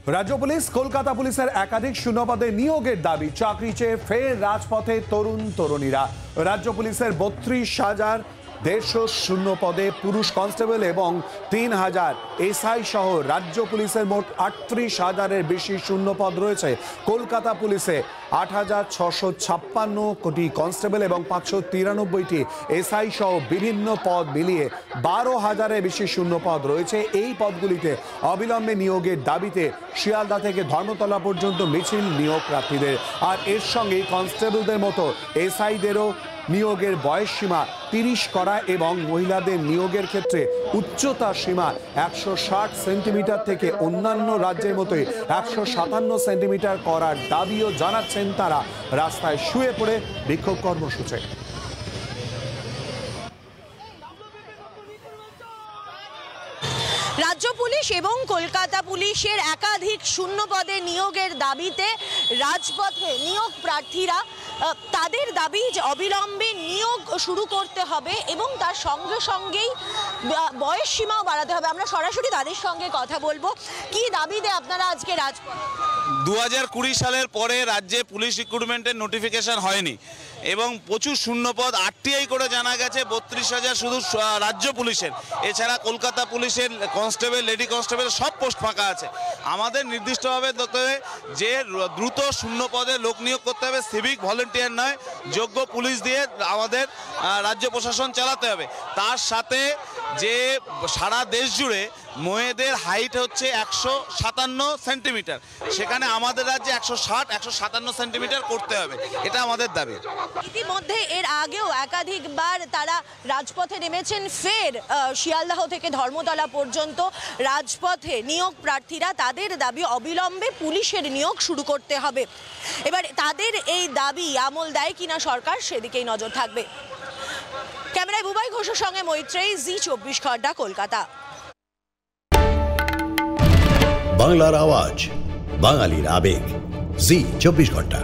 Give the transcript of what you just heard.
রাজ্য পুলিশ কলকাতা পুলিশের একাধিক শূন্যপদে নিয়োগের দাবি, চাকরি চেয়ে ফের রাজপথে তরুণ তরুণীরা। রাজ্য পুলিশের 32,150 শূন্যপদে পুরুষ কনস্টেবল এবং 3,000 এসআই সহ রাজ্য পুলিশের মোট 38,000-এর বেশি শূন্যপদ রয়েছে। কলকাতা পুলিশে 8,656 কোটি কনস্টেবল এবং 593টি এসআই সহ বিভিন্ন পদ মিলিয়ে 12,000-এর বেশি শূন্যপদ রয়েছে। এই পদগুলিতে অবিলম্বে নিয়োগের দাবিতে শিয়ালদা থেকে ধর্মতলা পর্যন্ত মিছিল নিয়োগ প্রার্থীদের। আর এর সঙ্গে কনস্টেবলদের মতো এসআইদেরও নিয়োগের বয়স সীমা 30 করা এবং মহিলাদের নিয়োগের ক্ষেত্রে উচ্চতা সীমা 160 সেন্টিমিটার থেকে অন্যান্য রাজ্যের মতোই 157 সেন্টিমিটার করার দাবিও জানাচ্ছেন তারা। রাস্তায় শুয়ে পড়ে বিক্ষোভ কর্মসূচি। রাজ্য পুলিশ এবং কলকাতা পুলিশের একাধিক শূন্যপদে নিয়োগের দাবিতে রাজপথে নিয়োগ প্রার্থীরা তাদের দাবি যে অবিলম্বে নিয়োগ শুরু করতে হবে এবং তার সঙ্গে সঙ্গেই বয়স সীমাও বাড়াতে হবে। আমরা সরাসরি তাদের সঙ্গে কথা বলবো। কি দাবিতে আপনারা আজকে রাজপথ? 2020 সালের পরে রাজ্যে পুলিশ রিক্রুটমেন্টের নোটিফিকেশন হয়নি এবং প্রচুর শূন্যপদ আরটিআই করে জানা গেছে 32,000 শুধু রাজ্য পুলিশের। এছাড়া কলকাতা পুলিশের কনস্টেবল, লেডি কনস্টেবল সব পোস্ট ফাঁকা আছে। আমাদের নির্দিষ্টভাবে দেখতে হবে যে দ্রুত শূন্যপদে লোক নিয়োগ করতে হবে, সিভিক ভলেন্টিয়ার নয়, যোগ্য পুলিশ দিয়ে আমাদের রাজ্য প্রশাসন চালাতে হবে। তার সাথে যে সারা দেশ জুড়ে মেয়েদের হাইট হচ্ছে 157 সেন্টিমিটার, সেখানে আমাদের রাজ্যে 160-157 সেন্টিমিটার করতে হবে, এটা আমাদের দাবি। ইতিমধ্যে এর আগেও একাধিকবার তারা রাজপথে নেমেছেন। ফের শিয়ালদাহ থেকে ধর্মতলা পর্যন্ত রাজপথে নিয়োগ প্রার্থীরা তাদের দাবি অবিলম্বে পুলিশের নিয়োগ শুরু করতে হবে। এবার তাদের এই দাবি আমল দেয় কিনা সরকার, সেদিকেই নজর থাকবে। ক্যামেরায় বুবাই ঘোষের সঙ্গে মৈত্রেয়ী, জি24 ঘন্টা, কলকাতা। বাংলার আওয়াজ, বাঙালির আবেগ, জি24 ঘন্টা।